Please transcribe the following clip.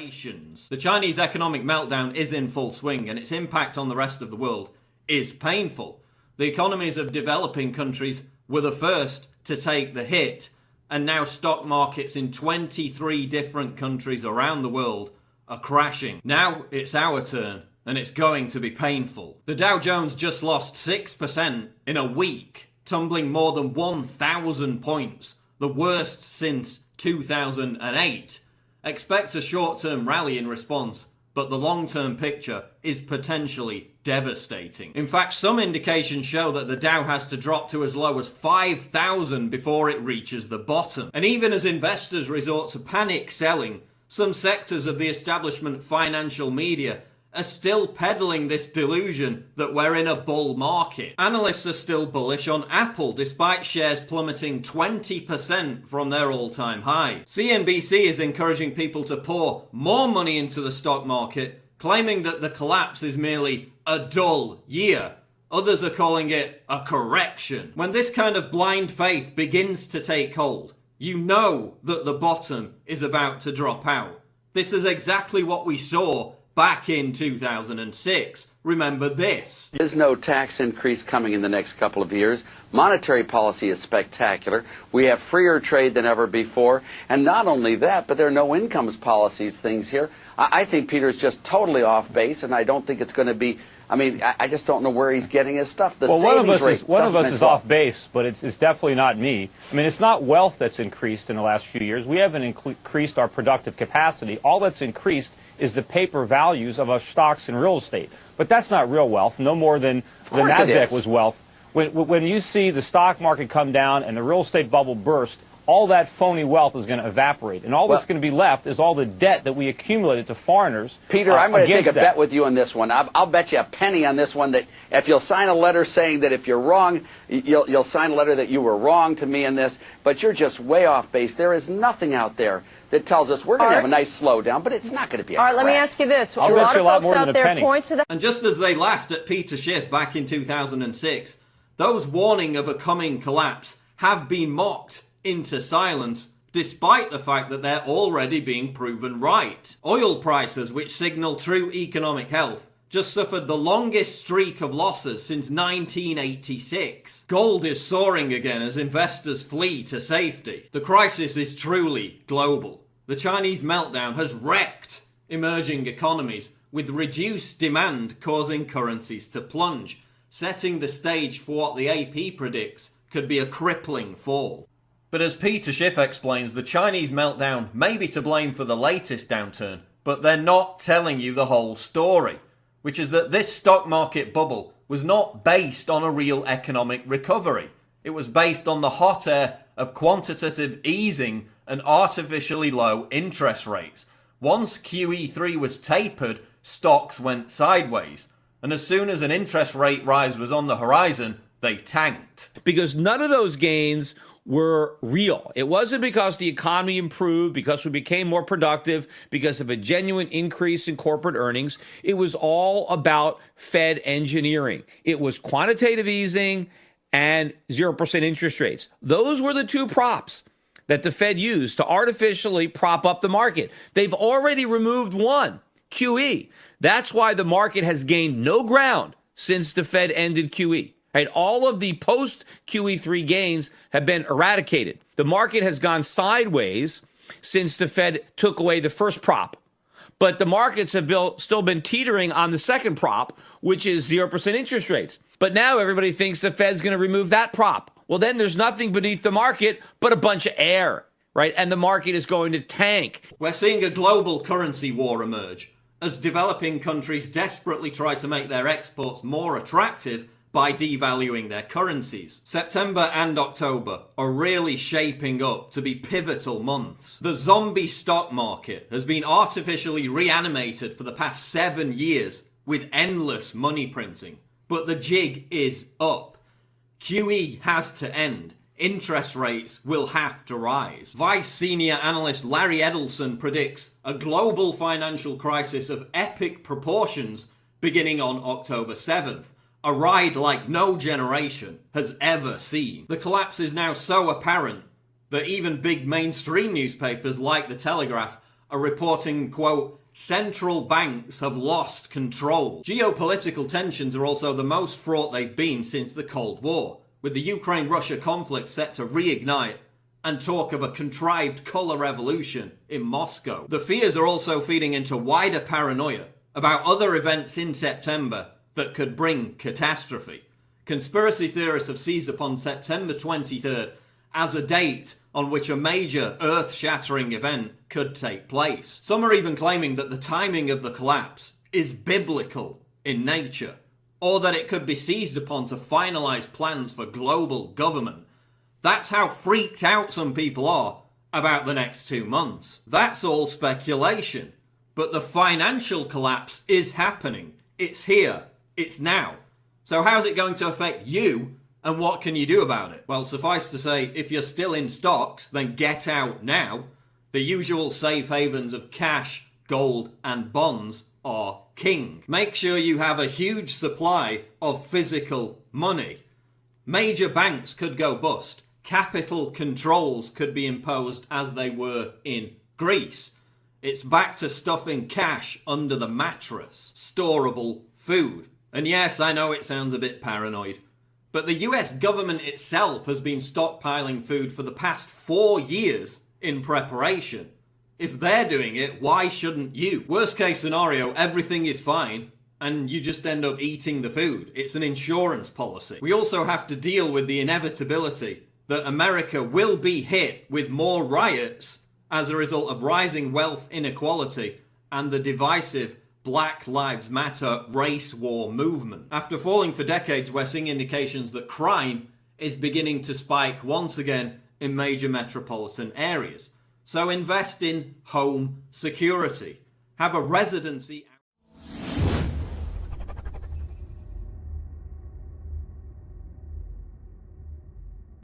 generations. The Chinese economic meltdown is in full swing, and its impact on the rest of the world is painful. The economies of developing countries were the first to take the hit, and now stock markets in 23 different countries around the world are crashing. Now it's our turn, and it's going to be painful. The Dow Jones just lost 6% in a week, tumbling more than 1,000 points, the worst since 2008. Expect a short-term rally in response, but the long-term picture is potentially devastating. In fact, some indications show that the Dow has to drop to as low as 5,000 before it reaches the bottom. And even as investors resort to panic selling, some sectors of the establishment financial media are still peddling this delusion that we're in a bull market. Analysts are still bullish on Apple, despite shares plummeting 20% from their all-time high. CNBC is encouraging people to pour more money into the stock market, claiming that the collapse is merely a dull year. Others are calling it a correction. When this kind of blind faith begins to take hold, you know that the bottom is about to drop out. This is exactly what we saw back in 2006. Remember this. There is no tax increase coming in the next couple of years. Monetary policy is spectacular. We have freer trade than ever before. And not only that, but there are no incomes policies things here. I think Peter's just totally off base, and I don't think it's going to be, I just don't know where he's getting his stuff. The well, one of us is off well. base, but it's definitely not me. It's not wealth that's increased in the last few years. We haven't increased our productive capacity. All that's increased is the paper values of our stocks and real estate. But that's not real wealth, no more than the NASDAQ was wealth. When you see the stock market come down and the real estate bubble burst, all that phony wealth is going to evaporate. And all that's going to be left is all the debt that we accumulated to foreigners. Peter, I'm going to take a bet with you on this one. I'll bet you a penny on this one that if you'll sign a letter saying that if you're wrong, you'll sign a letter that you were wrong to me in this, but you're just way off base. There is nothing out there that tells us we're going to have a nice slowdown, but it's not going to be a crash. Let me ask you this. I'll bet you a lot more than a penny. And just as they laughed at Peter Schiff back in 2006, those warning of a coming collapse have been mocked into silence, despite the fact that they're already being proven right. Oil prices, which signal true economic health, just suffered the longest streak of losses since 1986. Gold is soaring again as investors flee to safety. The crisis is truly global. The Chinese meltdown has wrecked emerging economies, with reduced demand causing currencies to plunge, setting the stage for what the AP predicts could be a crippling fall. But as Peter Schiff explains, the Chinese meltdown may be to blame for the latest downturn, but they're not telling you the whole story, which is that this stock market bubble was not based on a real economic recovery. It was based on the hot air of quantitative easing and artificially low interest rates. Once QE3 was tapered, stocks went sideways. And as soon as an interest rate rise was on the horizon, they tanked. Because none of those gains were real. It wasn't because the economy improved, because we became more productive, because of a genuine increase in corporate earnings. It was all about Fed engineering. It was quantitative easing and 0% interest rates. Those were the two props that the Fed used to artificially prop up the market. They've already removed one, QE. That's why the market has gained no ground since the Fed ended QE. Right? All of the post-QE3 gains have been eradicated. The market has gone sideways since the Fed took away the first prop. But the markets have still been teetering on the second prop, which is 0% interest rates. But now everybody thinks the Fed's going to remove that prop. Well, then there's nothing beneath the market but a bunch of air, right? And the market is going to tank. We're seeing a global currency war emerge as developing countries desperately try to make their exports more attractive by devaluing their currencies. September and October are really shaping up to be pivotal months. The zombie stock market has been artificially reanimated for the past 7 years with endless money printing. But the jig is up. QE has to end. Interest rates will have to rise. Vice senior analyst Larry Edelson predicts a global financial crisis of epic proportions beginning on October 7th. A ride like no generation has ever seen. The collapse is now so apparent that even big mainstream newspapers like The Telegraph are reporting, quote, central banks have lost control. Geopolitical tensions are also the most fraught they've been since the Cold War, with the Ukraine-Russia conflict set to reignite and talk of a contrived colour revolution in Moscow. The fears are also feeding into wider paranoia about other events in September that could bring catastrophe. Conspiracy theorists have seized upon September 23rd as a date on which a major earth-shattering event could take place. Some are even claiming that the timing of the collapse is biblical in nature, or that it could be seized upon to finalise plans for global government. That's how freaked out some people are about the next 2 months. That's all speculation, but the financial collapse is happening. It's here. It's now. So how's it going to affect you, and what can you do about it? Well, suffice to say, if you're still in stocks, then get out now. The usual safe havens of cash, gold, and bonds are king. Make sure you have a huge supply of physical money. Major banks could go bust. Capital controls could be imposed as they were in Greece. It's back to stuffing cash under the mattress. Storable food. And yes, I know it sounds a bit paranoid, but the US government itself has been stockpiling food for the past 4 years in preparation. If they're doing it, why shouldn't you? Worst case scenario, everything is fine, and you just end up eating the food. It's an insurance policy. We also have to deal with the inevitability that America will be hit with more riots as a result of rising wealth inequality and the divisive Black Lives Matter race war movement. After falling for decades, we're seeing indications that crime is beginning to spike once again in major metropolitan areas. So invest in home security. Have a residency